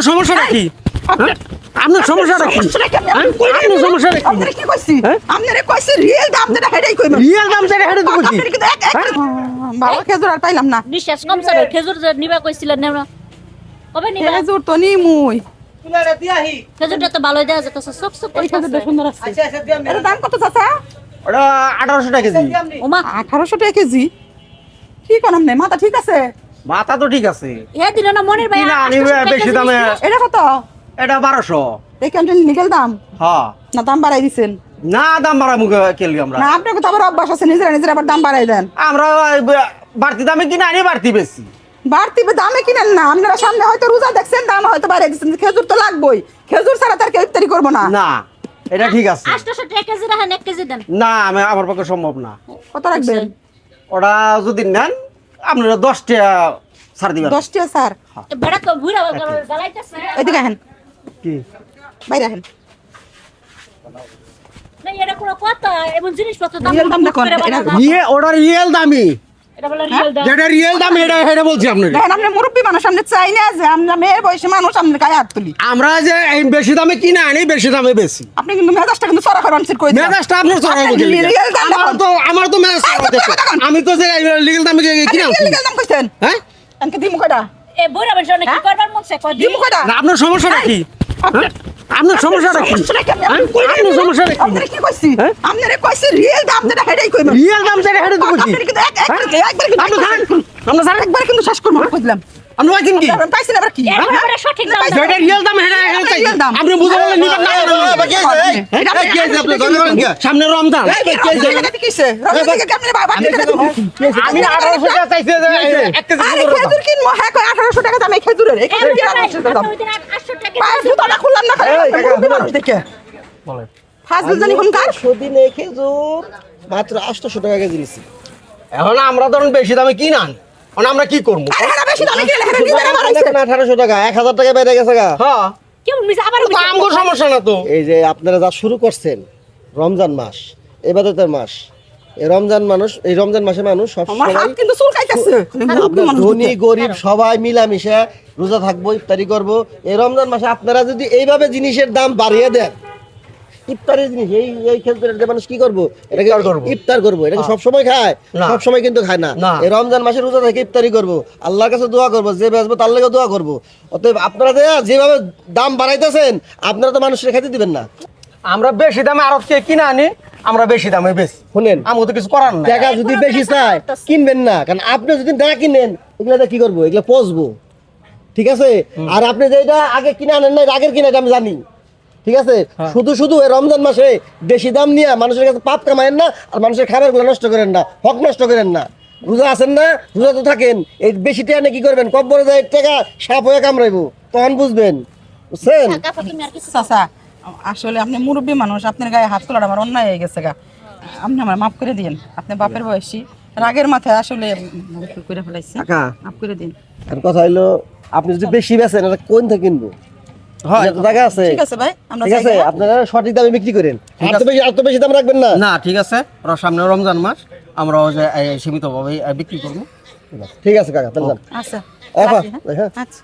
সমস্যাটা কি? আপনার সমস্যাটা কি? আপনার সমস্যাটা কি? আপনারে কি কইছি? আপনারে কইছি রিয়েল দাম যেটা হেডাই কইবেন। রিয়েল দাম যেটা হেডে তো বলছি। আপনারে কিন্তু বাবা খেজুর আর পাইলাম না। নিঃশ্বাস কম স্যার খেজুর যে নিবা কইছিলেন না কবে নিবা খেজুর তো নি মুই। তুলারে দিয়াহি খেজুরটা তো ভালোই দেওয়া যেতেছে সব সব এই খেজুরটা সুন্দর আছে। আচ্ছা আচ্ছা দিয়াম এর দাম কত চাচা? ওটা 1800 টাকা কেজি। ওমা 1800 টাকা কেজি। কি কোন নাই মাথা ঠিক আছে? মাথা তো ঠিক আছে। হে দিন না মনের ভাই কিনা আনিবে বেশি দামে। এটা কত? এটা 1200। এই ক্যান্টিন নিকেল দাম হ্যাঁ। না দাম বাড়াই দিছেন? না দাম বাড়া মুখে কেলি আমরা। না আপনার তো আবার অভ্যাস আছে নিজেরা নিজেরা আবার দাম বাড়াই দেন। আমরা বাড়তি দামে কিনা আনি বাড়তি বেশি। বাড়তি দামে কিনেন না আপনারা সামনে হয়তো রোজা দেখছেন দাম হয়তো বাড়াই দিচ্ছেন খেজুর তো লাগবেই খেজুর ছাড়া তার কেউ ইফতারি করবো না না এটা ঠিক আছে। 800 টাকা কেজি রাখেন 1 কেজি দেন না আমি আমার পক্ষে সম্ভব না। কত রাখবেন? ওটা যদি নেন আপনারা 10 টাকা ছাড় দিবেন। 10 টাকা স্যার বেড়া তো বুড়া গালাইতাছে এদিকে আহেন কি? বাইরে আহেন না এটা কোনো কথা এমন জিনিসপত্র দাম Real দাম দেখুন, ওটা রিয়েল দামি। এটা বলে রিয়েল দাম যেটা রিয়েল দাম এটা বলছি আপনাকে। দেখেন আপনি মুরব্বী মানুষ আপনি চাই না যে আমরা মেয়ের বয়সী মানুষ আপনি গায়ে হাত তুলি আমরা যে এই বেশি দামে কিনা আনি বেশি দামে বেশি। আপনি কিন্তু মেজাজটা কিন্তু সরা করে আনছেন কই দিন মেজাজটা আপনার চড়াই আপনি real দাম আমার তো মেজাজ চড়াই দিচ্ছে। আমি তো যে লিগ্যাল দামে কিনা আনছি। রিয়েল দাম কইছেন হ্যাঁ? এনকে দিমু কয়টা এ বুড়া মানুষ অনেক কি করবার মন চায় কই দিমু কয়টা না, আপনার সমস্যাটা কি? হ্যাঁ? আপনার সমস্যাটা কি? আপনার সমস্যাটা কি? আপনারে কি কইছি হ্যাঁ? আপনারে কইছি রিয়েল দাম যেটা হেডাই কইবেন রিয়েল দাম যেটা হেডে তো বলছি। আপনি কিন্তু একবার কিন্তু আপনি জানেন? আমরা জানেন? একবার কিন্তু শেষ করবো কইলাম আপনি ভাই কি? পাইছেন আবার কি এর ব্যাপারে সঠিক দাম দাও। যেটা রিয়েল দাম হেডে চাই। Real দাম। আপনি বুঝে বললেন নিবেন না। সামনে রমজান। এটা কিসে রমজান থেকে আপনি বাবা আমি 1800 টাকা চাইছি যে 1 কেজি আরে খেজুর কিনবো হ্যাঁ কই 1800 টাকা দাম এই খেজুরের এই খেজুর কি 1800 টাকা দাম ওই দিন 800 টাকা পাঁচ জুতাটা খুললাম না খালি মানুষ দেখে বলেন। ফাজল জানি কোন কার সদিনে খেজুর মাত্র 800 টাকা কেজি নিছি এখন আমরা ধরুন বেশি দামে কিনা আনি। এখন আমরা কি করব? আরে না বেশি দামে কিনলে হেরে দিবে না 1800 টাকা 1000 টাকা বেড়ে গেছে গা হ্যাঁ। কেমন মিছে আবার তো আমগো সমস্যা না তো। এই যে আপনারা যা শুরু করছেন রমজান মাস ইবাদতের মাস এই রমজান মাসে মানুষ সব আমার সময় হাত কিন্তু চুলকাইতেছে আপনার ধনী গরিব সবাই মিলামিশে রোজা থাকবো ইফতারি করব এই রমজান মাসে আপনারা যদি এইভাবে জিনিসের দাম বাড়িয়ে দেন ইফতারের জিনিস এই খেজুরের যে মানুষ কি করবো এটাকে ইফতার করবো এটাকে সব সময় খায় না। সব সময় কিন্তু খায় না না। এই রমজান মাসে রোজা থেকে ইফতারি করবো আল্লাহর কাছে দোয়া করবো যে বেচবো তার লাগে দোয়া করবো অতএব আপনারা যেভাবে দাম বাড়াইতেছেন আপনারা তো মানুষের খেতে দিবেন না আমরা বেশি দামে আরত থেকে কিনা আনি আমরা বেশি দামে বেশি। শুনেন আমগো তো কিছু করার নাই। টাকা যদি বেশি চায় কিনবেন না কারণ আপনি যদি না কিনেন এগুলো কি করবো এগুলো পচবো ঠিক আছে আর আপনি যেটা আগে কিনে আনেন না আগের কিনা এটা আমি জানি ঠিক আছে শুধু এই রমজান মাসে বেশি দাম নিয়ে মানুষের কাছে পাপ কামায়েন না আর মানুষের খাবারগুলো নষ্ট করেন না হক নষ্ট করেন না রোজা আছেন না রোজা তো থাকেন এই বেশি টাকা কি করবেন কব্বরে যায় টাকা সাপ হয়ে কামড়াইবো তখন বুঝবেন বুঝছেন কাকা তুমি আর কিছু চাচা আসলে আপনি মুরব্বী মানুষ আপনার গায়ে হাত তোলার আমার অন্যায় হয়ে গেছে গা আপনি আমার মাফ করে দিন আপনি বাপের বয়সী রাগের মাথায় আসলে ভুল করে ফেলাইছি কাকা মাফ করে দিন আর কথা হইলো আপনি যদি বেশি বেচেন এটা কোন থেকে কিনবো হয়। এটা তো জায়গা আছে ঠিক আছে ভাই আমরা ঠিক আছে যাই, হ্যাঁ? আপনারা সঠিক দামে বিক্রি করেন আর তো বেশি দাম রাখবেন না না ঠিক আছে। ওরা সামনে রমজান মাস আমরা সীমিতভাবে বিক্রি করবো। ঠিক আছে কাকা তাহলে যান। আচ্ছা আচ্ছা, রাখি, হ্যাঁ? হ্যাঁ। আচ্ছা